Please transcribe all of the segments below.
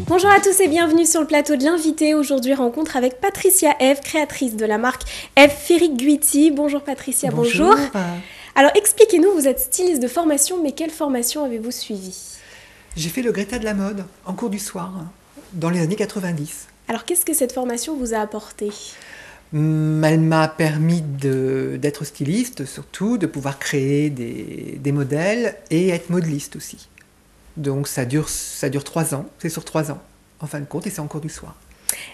Bonjour à tous et bienvenue sur le plateau de l'invité. Aujourd'hui, rencontre avec Patricia Eve, créatrice de la marque Eve Ferriguiti. Bonjour Patricia, bonjour. Alors expliquez-nous, vous êtes styliste de formation, mais quelle formation avez-vous suivi? J'ai fait le Greta de la mode en cours du soir, dans les années 90. Alors qu'est-ce que cette formation vous a apporté? Elle m'a permis d'être styliste, surtout, de pouvoir créer des modèles et être modéliste aussi. Donc ça dure 3 ans, c'est sur 3 ans, en fin de compte, et c'est en cours du soir.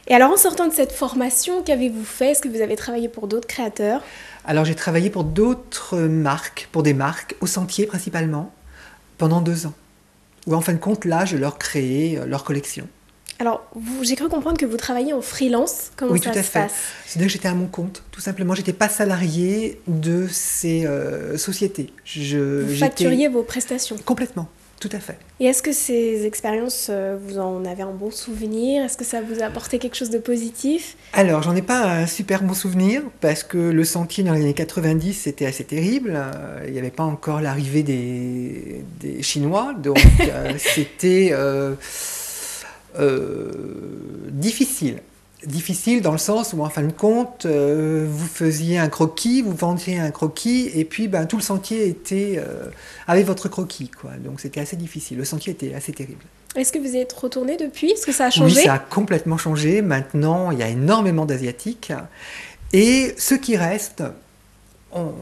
Et alors en sortant de cette formation, qu'avez-vous fait? Est-ce que vous avez travaillé pour d'autres créateurs? Alors j'ai travaillé pour d'autres marques, pour des marques, au Sentier principalement, pendant 2 ans. Où en fin de compte, là, je leur créais leur collection. Alors, j'ai cru comprendre que vous travaillez en freelance. Comment oui, ça tout à se fait. passe? C'est-à-dire que j'étais à mon compte, tout simplement. Je n'étais pas salariée de ces sociétés. Vous facturiez vos prestations? Complètement, tout à fait. Et est-ce que ces expériences, vous en avez un bon souvenir? Est-ce que ça vous a apporté quelque chose de positif? Alors, j'en ai pas un super bon souvenir, parce que le Sentier dans les années 90, c'était assez terrible. Il n'y avait pas encore l'arrivée des Chinois, donc c'était... difficile. Difficile dans le sens où, en fin de compte, vous faisiez un croquis, vous vendiez un croquis, et puis tout le sentier avait votre croquis, quoi. Donc c'était assez difficile. Le sentier était assez terrible. Est-ce que vous y êtes retourné depuis? Est-ce que ça a changé? Oui, ça a complètement changé. Maintenant, il y a énormément d'Asiatiques. Et ceux qui restent ont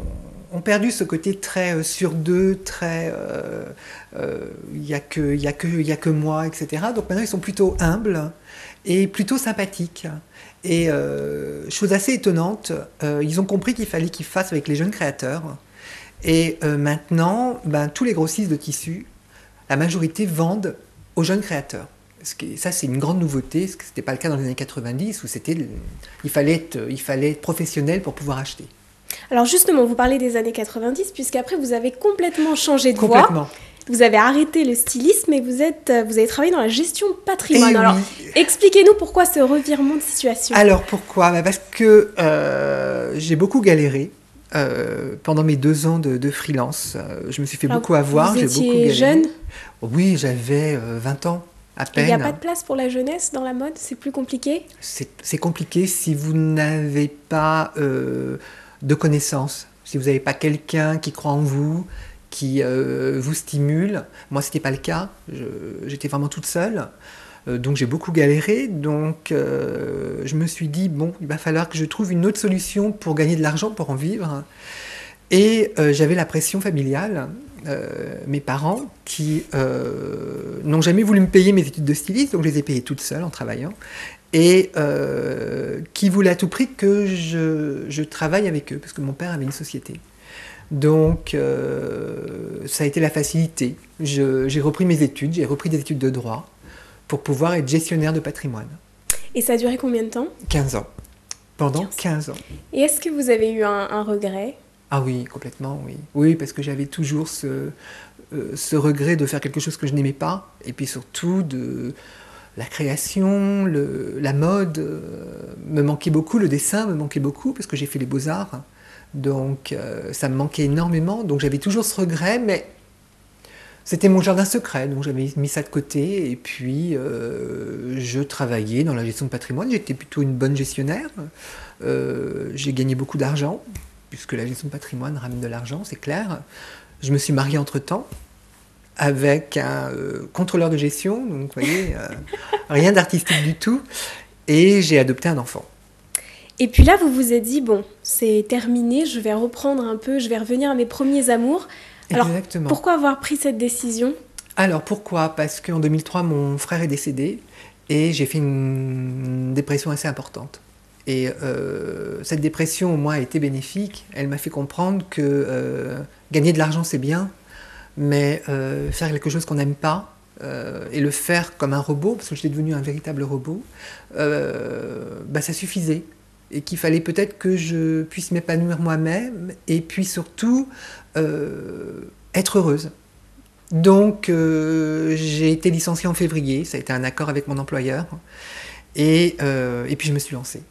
perdu ce côté très sur deux, très il y a que moi, etc. Donc maintenant ils sont plutôt humbles et plutôt sympathiques. Et chose assez étonnante, ils ont compris qu'il fallait qu'ils fassent avec les jeunes créateurs. Et maintenant, tous les grossistes de tissus, la majorité vendent aux jeunes créateurs. Ça, c'est une grande nouveauté, ce n'était pas le cas dans les années 90 où il fallait être professionnel pour pouvoir acheter. Alors justement, vous parlez des années 90, puisqu'après vous avez complètement changé de voie. Vous avez arrêté le stylisme et vous avez travaillé dans la gestion de patrimoine. Et alors, oui. Expliquez-nous pourquoi ce revirement de situation. Alors pourquoi? Parce que j'ai beaucoup galéré pendant mes 2 ans de freelance. Je me suis fait beaucoup avoir. Vous j'ai beaucoup étiez galéré. jeune? Oui, j'avais 20 ans. À peine. Il n'y a pas de place pour la jeunesse dans la mode? C'est plus compliqué? C'est compliqué si vous n'avez pas de connaissances, si vous n'avez pas quelqu'un qui croit en vous, qui vous stimule. Moi, ce n'était pas le cas. J'étais vraiment toute seule. Donc, j'ai beaucoup galéré. Donc, je me suis dit, bon, il va falloir que je trouve une autre solution pour gagner de l'argent, pour en vivre. Et j'avais la pression familiale. Mes parents qui n'ont jamais voulu me payer mes études de styliste, donc je les ai payées toutes seules en travaillant, et qui voulaient à tout prix que je travaille avec eux, parce que mon père avait une société. Donc ça a été la facilité. J'ai repris mes études, j'ai repris des études de droit pour pouvoir être gestionnaire de patrimoine. Et ça a duré combien de temps? 15 ans. Pendant 15 ans. Et est-ce que vous avez eu un regret? Ah oui, complètement, oui. Oui, parce que j'avais toujours ce regret de faire quelque chose que je n'aimais pas, et puis surtout de la création, la mode me manquait beaucoup, le dessin me manquait beaucoup, parce que j'ai fait les beaux-arts, donc ça me manquait énormément, donc j'avais toujours ce regret, mais c'était mon jardin secret, donc j'avais mis ça de côté, et puis je travaillais dans la gestion de patrimoine, j'étais plutôt une bonne gestionnaire, j'ai gagné beaucoup d'argent, puisque la gestion de patrimoine ramène de l'argent, c'est clair. Je me suis mariée entre-temps avec un contrôleur de gestion, donc vous voyez, rien d'artistique du tout, et j'ai adopté un enfant. Et puis là, vous vous êtes dit, bon, c'est terminé, je vais reprendre un peu, je vais revenir à mes premiers amours. Alors, exactement. Pourquoi avoir pris cette décision? Alors, pourquoi? Parce qu'en 2003, mon frère est décédé, et j'ai fait une dépression assez importante. Et cette dépression, au moins, a été bénéfique. Elle m'a fait comprendre que gagner de l'argent, c'est bien, mais faire quelque chose qu'on n'aime pas, et le faire comme un robot, parce que j'étais devenu un véritable robot, ça suffisait. Et qu'il fallait peut-être que je puisse m'épanouir moi-même, et puis surtout, être heureuse. Donc, j'ai été licenciée en février, ça a été un accord avec mon employeur, et puis je me suis lancée.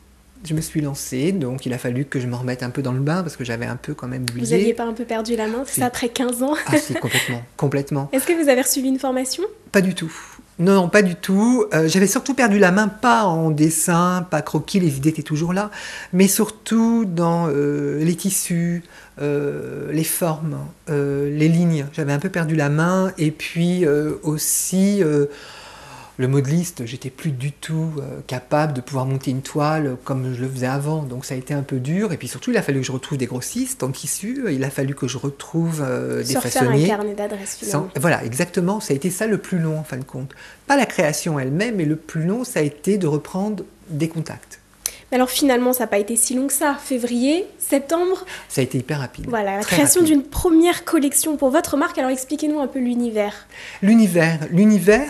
Je me suis lancée, donc il a fallu que je me remette un peu dans le bain parce que j'avais un peu quand même oublié. Vous n'aviez pas un peu perdu la main, c'est ça, après 15 ans? Ah si, complètement, complètement. Est-ce que vous avez reçu une formation? Pas du tout. Non, non, pas du tout. J'avais surtout perdu la main, pas en dessin, pas croquis, les idées étaient toujours là, mais surtout dans les tissus, les formes, les lignes. J'avais un peu perdu la main, et puis aussi le modeliste, j'étais plus du tout capable de pouvoir monter une toile comme je le faisais avant, donc ça a été un peu dur, et puis surtout il a fallu que je retrouve des grossistes en tissu, il a fallu que je retrouve des façonniers. Faire un carnet d'adresses finalement. Voilà, exactement, ça a été ça le plus long en fin de compte. Pas la création elle-même, mais le plus long, ça a été de reprendre des contacts. Mais alors finalement, ça n'a pas été si long que ça. Février, septembre. Ça a été hyper rapide. Voilà, la création d'une première collection pour votre marque. Alors expliquez-nous un peu l'univers. L'univers,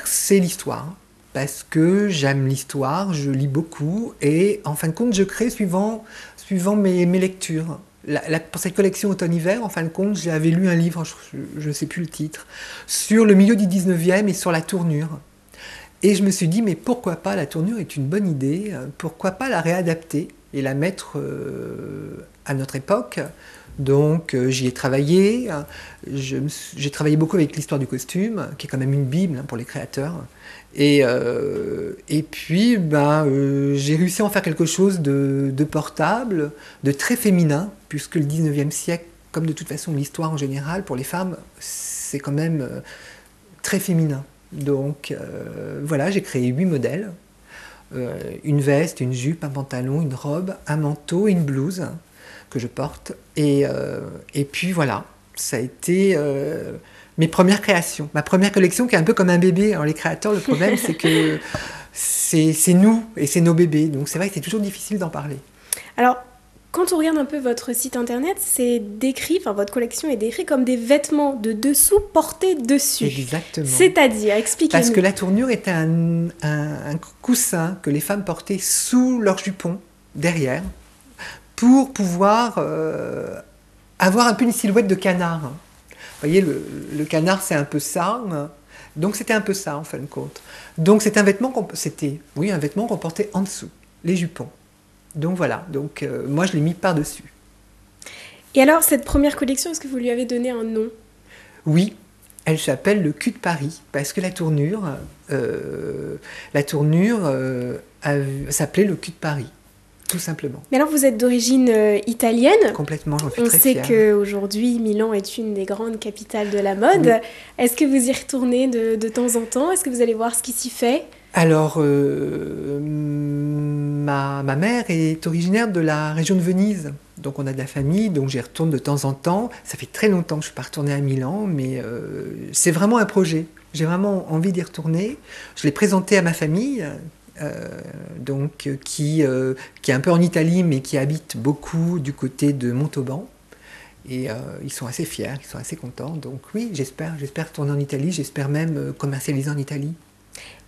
c'est l'histoire. Parce que j'aime l'histoire, je lis beaucoup, et en fin de compte, je crée suivant mes lectures. Pour cette collection automne-hiver, en fin de compte, j'avais lu un livre, je ne sais plus le titre, sur le milieu du 19e et sur la tournure. Et je me suis dit, mais pourquoi pas, la tournure est une bonne idée, pourquoi pas la réadapter et la mettre à notre époque. Donc j'y ai travaillé, j'ai travaillé beaucoup avec l'histoire du costume, qui est quand même une bible pour les créateurs. Et puis j'ai réussi à en faire quelque chose de portable, de très féminin, puisque le 19e siècle, comme de toute façon l'histoire en général, pour les femmes, c'est quand même très féminin. Donc voilà, j'ai créé 8 modèles, une veste, une jupe, un pantalon, une robe, un manteau et une blouse que je porte. Et puis voilà, ça a été mes premières créations, ma première collection qui est un peu comme un bébé. Alors les créateurs, le problème c'est que c'est nous et c'est nos bébés, donc c'est vrai que c'est toujours difficile d'en parler. Alors, quand on regarde un peu votre site internet, c'est décrit, enfin votre collection est décrite comme des vêtements de dessous portés dessus. Exactement. C'est-à-dire, expliquez-nous. Parce que la tournure était un coussin que les femmes portaient sous leur jupon, derrière, pour pouvoir avoir un peu une silhouette de canard. Vous voyez, le canard, c'est un peu ça. Donc c'était un peu ça, en fin de compte. Donc c'est un vêtement un vêtement qu'on portait en dessous, les jupons. Donc voilà, moi je l'ai mis par-dessus. Et alors, cette première collection, est-ce que vous lui avez donné un nom? Oui, elle s'appelle le cul de Paris, parce que la tournure s'appelait le cul de Paris, tout simplement. Mais alors, vous êtes d'origine italienne. Complètement, j'en suis très fière. On sait qu'aujourd'hui, Milan est une des grandes capitales de la mode. Oui. Est-ce que vous y retournez de temps en temps? Est-ce que vous allez voir ce qui s'y fait? Alors, ma mère est originaire de la région de Venise, donc on a de la famille, donc j'y retourne de temps en temps. Ça fait très longtemps que je ne suis pas retournée à Milan, mais c'est vraiment un projet. J'ai vraiment envie d'y retourner. Je l'ai présenté à ma famille, qui est un peu en Italie, mais qui habite beaucoup du côté de Montauban. Et ils sont assez fiers, ils sont assez contents. Donc oui, j'espère retourner en Italie, j'espère même commercialiser en Italie.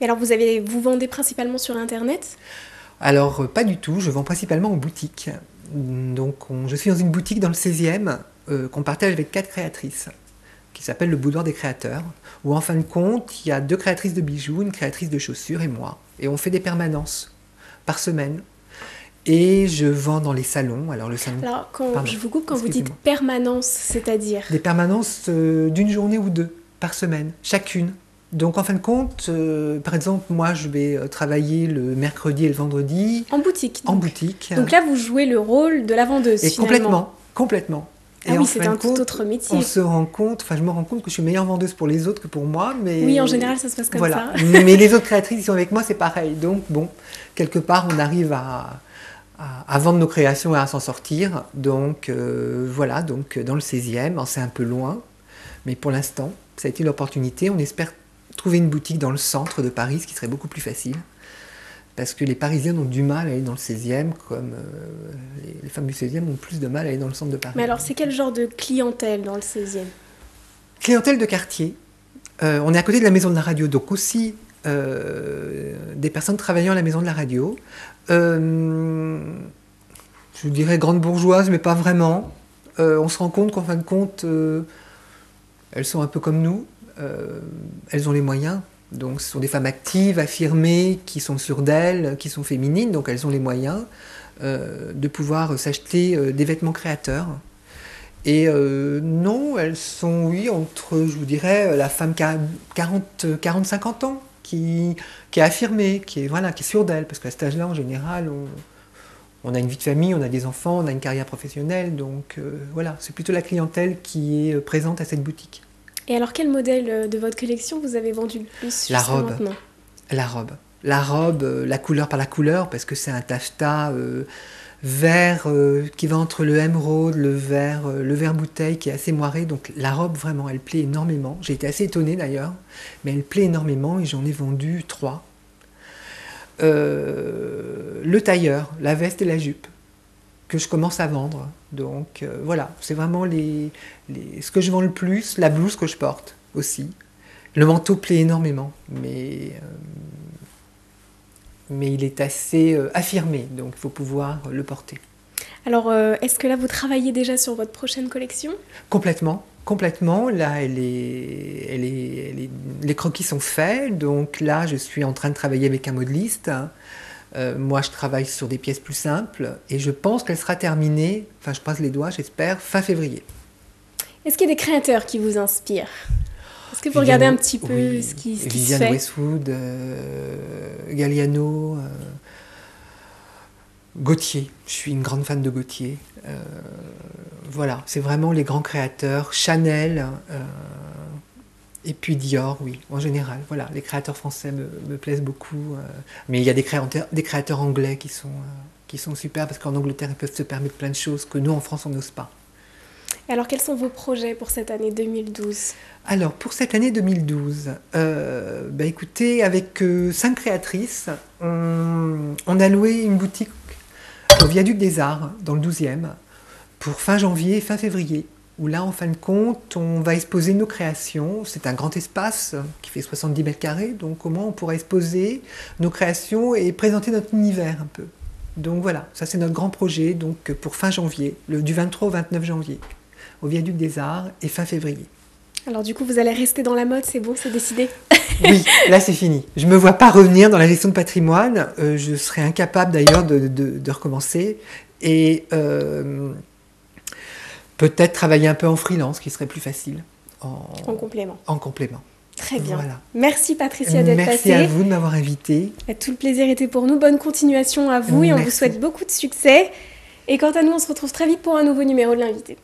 Et alors, vous vendez principalement sur Internet? Alors, pas du tout. Je vends principalement en boutique. Donc, je suis dans une boutique dans le 16e qu'on partage avec 4 créatrices, qui s'appelle le Boudoir des créateurs, où en fin de compte, il y a 2 créatrices de bijoux, une créatrice de chaussures et moi. Et on fait des permanences par semaine. Et je vends dans les salons. Alors, le salon... Alors, je vous coupe, quand vous dites permanence, c'est-à-dire? Des permanences d'une journée ou 2 par semaine, chacune. Donc en fin de compte, par exemple, moi je vais travailler le mercredi et le vendredi. En boutique. En boutique. Donc là, vous jouez le rôle de la vendeuse, et finalement. Complètement. Ah et oui, c'est un tout autre métier. Je me rends compte que je suis meilleure vendeuse pour les autres que pour moi. Mais oui, en général, ça se passe comme ça. Mais les autres créatrices qui sont avec moi, c'est pareil. Donc bon, quelque part, on arrive à vendre nos créations et à s'en sortir. Donc voilà, donc dans le 16e, c'est un peu loin. Mais pour l'instant, ça a été l'opportunité. On espère trouver une boutique dans le centre de Paris, ce qui serait beaucoup plus facile. Parce que les Parisiens ont du mal à aller dans le 16e, comme les femmes du 16e ont plus de mal à aller dans le centre de Paris. Mais alors, c'est quel genre de clientèle dans le 16e? Clientèle de quartier. On est à côté de la maison de la radio, donc aussi des personnes travaillant à la maison de la radio. Je dirais grande bourgeoise, mais pas vraiment. On se rend compte qu'en fin de compte, elles sont un peu comme nous. Elles ont les moyens, donc ce sont des femmes actives, affirmées, qui sont sûres d'elles, qui sont féminines, donc elles ont les moyens. de pouvoir s'acheter des vêtements créateurs. Et non, elles sont, oui, entre, je vous dirais, la femme 40-50 ans, qui est affirmée, voilà, qui est sûre d'elle, parce qu'à cet âge-là, en général, on a une vie de famille, on a des enfants, on a une carrière professionnelle, donc voilà, c'est plutôt la clientèle qui est présente à cette boutique. Et alors, quel modèle de votre collection vous avez vendu le plus La robe. maintenant ? La robe. La robe, la couleur par la couleur, parce que c'est un taffetas vert qui va entre le émeraude, le vert bouteille qui est assez moiré. Donc la robe, vraiment, elle plaît énormément. J'ai été assez étonnée d'ailleurs, mais elle plaît énormément et j'en ai vendu 3. Le tailleur, la veste et la jupe, que je commence à vendre. Donc voilà, c'est vraiment ce que je vends le plus, la blouse que je porte aussi. Le manteau plaît énormément, mais il est assez affirmé, donc il faut pouvoir le porter. Alors, est-ce que là, vous travaillez déjà sur votre prochaine collection ? Complètement. Là, les croquis sont faits, donc là, je suis en train de travailler avec un modeliste. Moi, je travaille sur des pièces plus simples, et je pense qu'elle sera terminée, enfin, je croise les doigts, j'espère, fin février. Est-ce qu'il y a des créateurs qui vous inspirent ? Est-ce que vous regardez un petit peu ce qui se fait ? Vivienne Westwood, Galliano, Gautier. Je suis une grande fan de Gautier. Voilà, c'est vraiment les grands créateurs. Chanel, et puis Dior, oui, en général. Voilà, les créateurs français me plaisent beaucoup. Mais il y a des créateurs anglais qui sont super, parce qu'en Angleterre, ils peuvent se permettre plein de choses que nous, en France, on n'ose pas. Et alors, quels sont vos projets pour cette année 2012 ? Alors, pour cette année 2012, écoutez, avec 5 créatrices, on a loué une boutique au Viaduc des Arts, dans le 12e, pour fin janvier et fin février, où là, en fin de compte, on va exposer nos créations. C'est un grand espace qui fait 70 mètres carrés, donc au moins on pourra exposer nos créations et présenter notre univers un peu. Donc voilà, ça c'est notre grand projet, donc pour fin janvier, du 23 au 29 janvier. Au Viaduc des Arts et fin février. Alors du coup, vous allez rester dans la mode, c'est bon, c'est décidé ? Oui, là c'est fini. Je ne me vois pas revenir dans la gestion de patrimoine. Je serais incapable d'ailleurs de recommencer. Et peut-être travailler un peu en freelance, qui serait plus facile. En complément. En complément. Très bien. Voilà. Merci Patricia d'être passée. Merci à vous de m'avoir invitée. Tout le plaisir était pour nous. Bonne continuation à vous. Merci. Et on vous souhaite beaucoup de succès. Et quant à nous, on se retrouve très vite pour un nouveau numéro de l'invité.